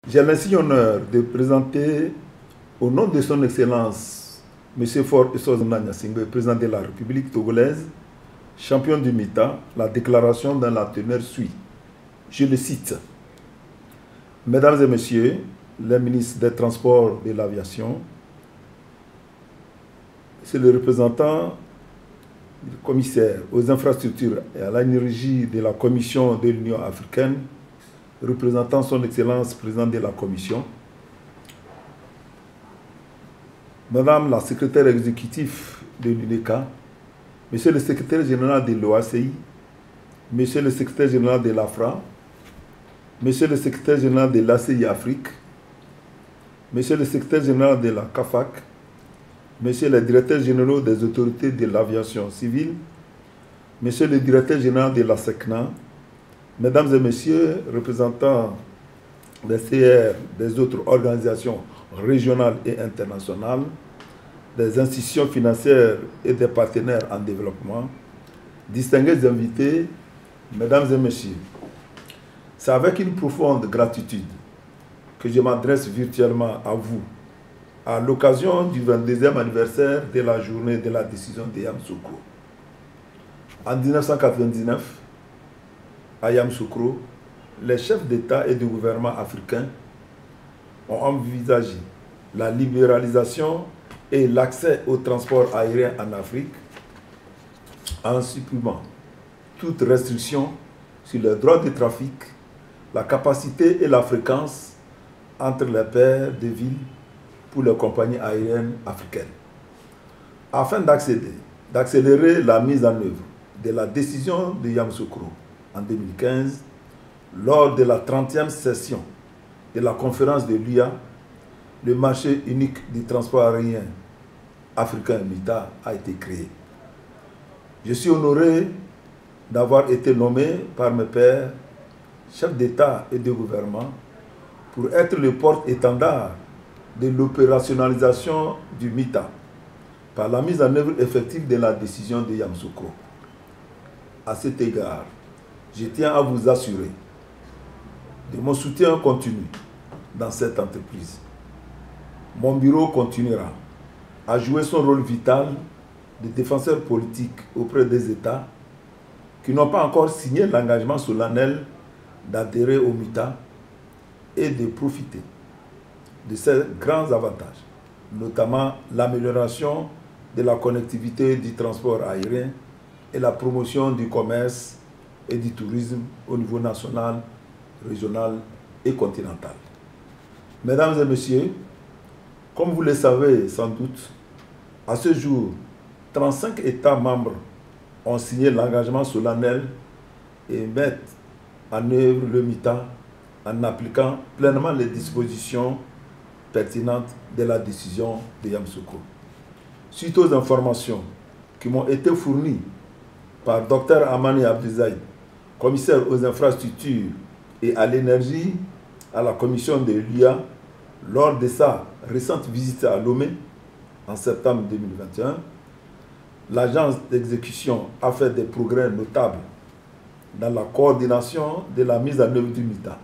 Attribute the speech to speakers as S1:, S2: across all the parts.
S1: J'ai l'insigne honneur de présenter, au nom de son Excellence, M. Faure Essozana Gnassingbé, président de la République togolaise, champion du MITA, la déclaration dans la teneur suit. Je le cite. Mesdames et Messieurs, les ministres des Transports et de l'Aviation, c'est le représentant du commissaire aux infrastructures et à l'énergie de la Commission de l'Union africaine, représentant son Excellence président de la Commission, Madame la secrétaire exécutive de l'UNECA, Monsieur le secrétaire général de l'OACI, Monsieur le secrétaire général de l'AFRA, Monsieur le secrétaire général de l'ACI Afrique, Monsieur le secrétaire général de la CAFAC, Monsieur le directeur général des autorités de l'aviation civile, Monsieur le directeur général de la SECNA, Mesdames et Messieurs, représentants des CR, des autres organisations régionales et internationales, des institutions financières et des partenaires en développement, distingués invités, Mesdames et Messieurs, c'est avec une profonde gratitude que je m'adresse virtuellement à vous à l'occasion du 22e anniversaire de la journée de la décision de Yamoussoukro. En 1999, à Yamoussoukro, les chefs d'État et de gouvernement africains ont envisagé la libéralisation et l'accès au transport aérien en Afrique en supprimant toute restriction sur les droits de trafic, la capacité et la fréquence entre les paires de villes pour les compagnies aériennes africaines. Afin d'accélérer la mise en œuvre de la décision de Yamoussoukro en 2015, lors de la 30e session de la conférence de l'UIA, le marché unique du transport aérien africain MITA a été créé. Je suis honoré d'avoir été nommé par mes pairs, chefs d'État et de gouvernement, pour être le porte-étendard de l'opérationnalisation du MITA par la mise en œuvre effective de la décision de Yamoussoukro. À cet égard, je tiens à vous assurer de mon soutien continu dans cette entreprise. Mon bureau continuera à jouer son rôle vital de défenseur politique auprès des États qui n'ont pas encore signé l'engagement solennel d'adhérer au MITA et de profiter de ces grands avantages, notamment l'amélioration de la connectivité du transport aérien et la promotion du commerce et du tourisme au niveau national, régional et continental. Mesdames et Messieurs, comme vous le savez sans doute, à ce jour, 35 États membres ont signé l'engagement solennel et mettent en œuvre le MITA en appliquant pleinement les dispositions pertinentes de la décision de Yamoussoukro. Suite aux informations qui m'ont été fournies par Dr Amani Abdizaï, commissaire aux infrastructures et à l'énergie à la commission de l'UIA, lors de sa récente visite à Lomé en septembre 2021, l'agence d'exécution a fait des progrès notables dans la coordination de la mise en œuvre du MITA.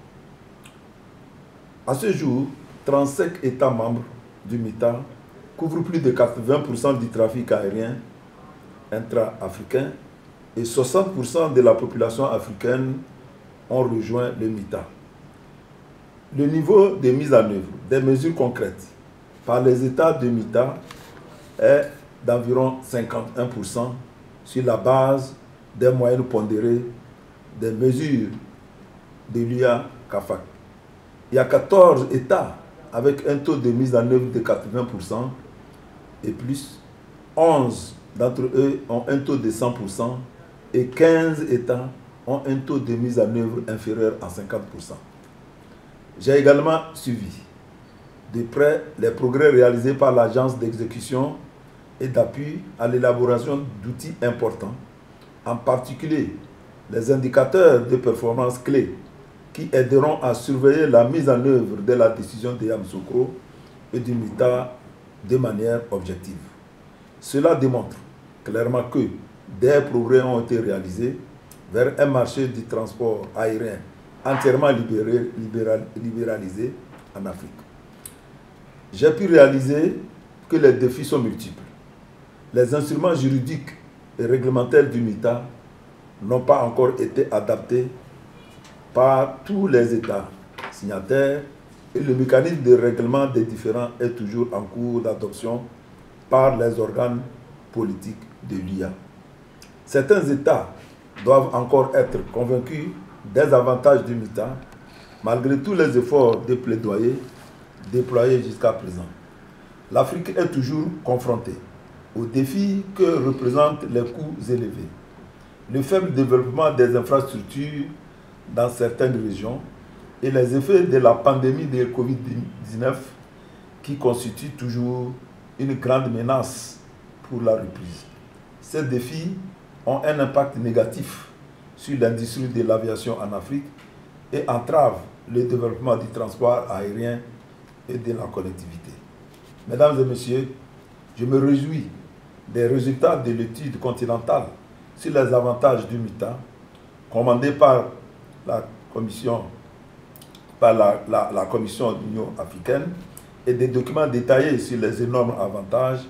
S1: À ce jour, 35 États membres du MITA couvrent plus de 80% du trafic aérien intra-africain et 60% de la population africaine ont rejoint le MITA. Le niveau de mise en œuvre des mesures concrètes par les États de MITA est d'environ 51% sur la base des moyennes pondérées des mesures de l'UIA-CAFAC. Il y a 14 États avec un taux de mise en œuvre de 80% et plus. 11 d'entre eux ont un taux de 100% et 15 États ont un taux de mise en œuvre inférieur à 50%. J'ai également suivi de près les progrès réalisés par l'agence d'exécution et d'appui à l'élaboration d'outils importants, en particulier les indicateurs de performance clés qui aideront à surveiller la mise en œuvre de la décision de Yamoussoukro et du MITA de manière objective. Cela démontre clairement que des progrès ont été réalisés vers un marché du transport aérien entièrement libéralisé en Afrique. J'ai pu réaliser que les défis sont multiples. Les instruments juridiques et réglementaires du MITA n'ont pas encore été adaptés par tous les États signataires et le mécanisme de règlement des différends est toujours en cours d'adoption par les organes politiques de l'UA. Certains États doivent encore être convaincus des avantages du MITA malgré tous les efforts de plaidoyer déployés jusqu'à présent. L'Afrique est toujours confrontée aux défis que représentent les coûts élevés, le faible développement des infrastructures dans certaines régions et les effets de la pandémie de Covid-19 qui constituent toujours une grande menace pour la reprise. Ces défis ont un impact négatif sur l'industrie de l'aviation en Afrique et entravent le développement du transport aérien et de la connectivité. Mesdames et messieurs, je me réjouis des résultats de l'étude continentale sur les avantages du MITA, commandée par la Commission, la Commission de l'Union africaine, et des documents détaillés sur les énormes avantages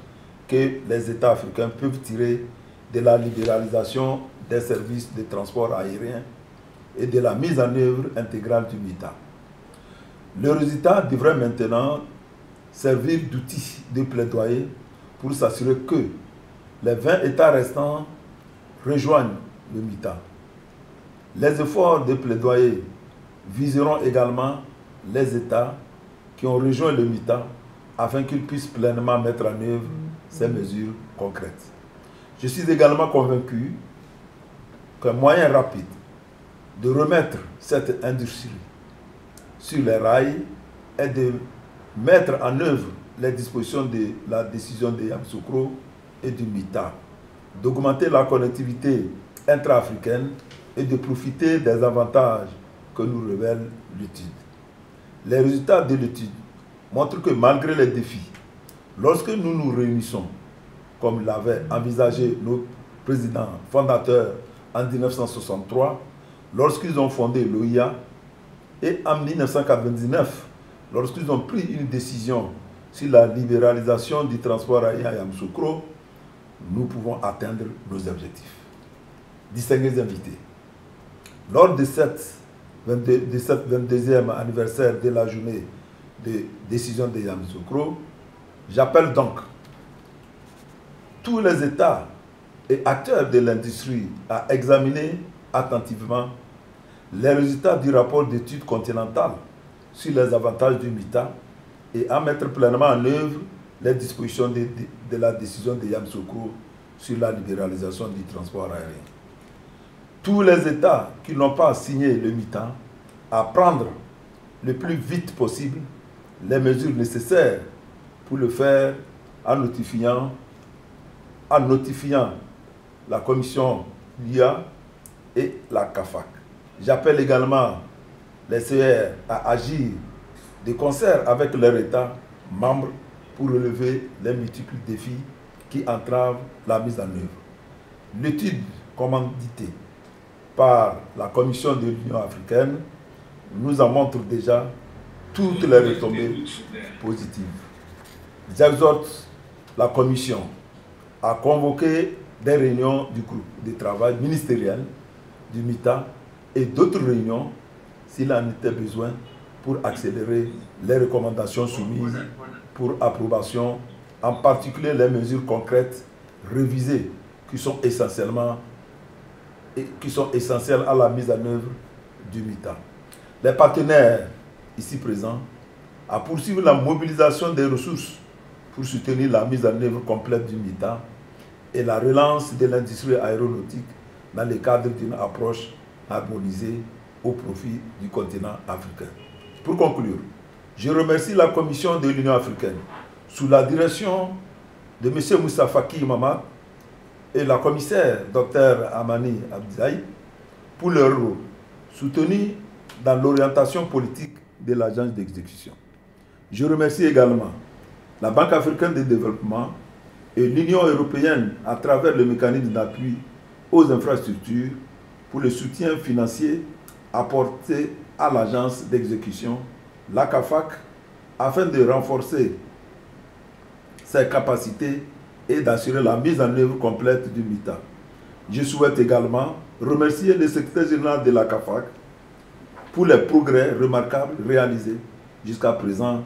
S1: que les États africains peuvent tirer de la libéralisation des services de transport aérien et de la mise en œuvre intégrale du MITA. Le résultat devrait maintenant servir d'outil de plaidoyer pour s'assurer que les 20 États restants rejoignent le MITA. Les efforts de plaidoyer viseront également les États qui ont rejoint le MITA afin qu'ils puissent pleinement mettre en œuvre ces mesures concrètes. Je suis également convaincu qu'un moyen rapide de remettre cette industrie sur les rails est de mettre en œuvre les dispositions de la décision de Yamoussoukro et du MITA, d'augmenter la connectivité intra-africaine et de profiter des avantages que nous révèle l'étude. Les résultats de l'étude montrent que malgré les défis, lorsque nous nous réunissons, comme l'avaient envisagé nos présidents fondateurs en 1963, lorsqu'ils ont fondé l'OIA, et en 1999, lorsqu'ils ont pris une décision sur la libéralisation du transport aérien à Yamoussoukro, nous pouvons atteindre nos objectifs. Distingués invités, lors de cette 22e anniversaire de la journée de décision de Yamoussoukro, j'appelle donc tous les États et acteurs de l'industrie à examiner attentivement les résultats du rapport d'étude continentale sur les avantages du MITA et à mettre pleinement en œuvre les dispositions de la décision de Yamoussoukro sur la libéralisation du transport aérien. Tous les États qui n'ont pas signé le MITA à prendre le plus vite possible les mesures nécessaires pour le faire en notifiant la Commission LIA et la CAFAC. J'appelle également les CER à agir de concert avec leurs États membres pour relever les multiples défis qui entravent la mise en œuvre. L'étude commanditée par la Commission de l'Union africaine nous en montre déjà toutes les retombées positives. J'exhorte la Commission à convoquer des réunions du groupe de travail ministériel du MITA et d'autres réunions s'il en était besoin pour accélérer les recommandations soumises pour approbation, en particulier les mesures concrètes révisées qui sont essentielles à la mise en œuvre du MITA. Les partenaires ici présents à poursuivre la mobilisation des ressources pour soutenir la mise en œuvre complète du MITA et la relance de l'industrie aéronautique dans le cadre d'une approche harmonisée au profit du continent africain. Pour conclure, je remercie la Commission de l'Union africaine sous la direction de M. Moussa Faki Mahamat et la commissaire Dr Amani Abdiaye pour leur rôle soutenu dans l'orientation politique de l'agence d'exécution. Je remercie également la Banque africaine de développement et l'Union européenne à travers le mécanisme d'appui aux infrastructures pour le soutien financier apporté à l'agence d'exécution la CAFAC afin de renforcer ses capacités et d'assurer la mise en œuvre complète du MITA. Je souhaite également remercier le secrétaire général de la CAFAC pour les progrès remarquables réalisés jusqu'à présent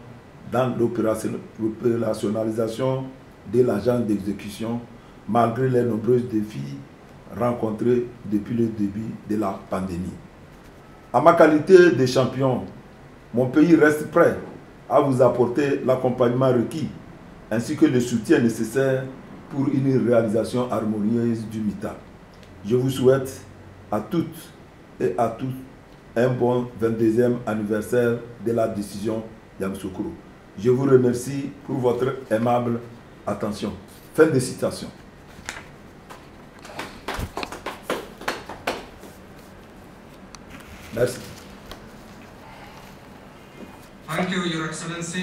S1: dans l'opérationnalisation de l'agence d'exécution, malgré les nombreux défis rencontrés depuis le début de la pandémie. En ma qualité de champion, mon pays reste prêt à vous apporter l'accompagnement requis ainsi que le soutien nécessaire pour une réalisation harmonieuse du MITA. Je vous souhaite à toutes et à tous un bon 22e anniversaire de la décision Yamoussoukro. Je vous remercie pour votre aimable attention. Fin de citation. Merci.
S2: Thank you, Your Excellency.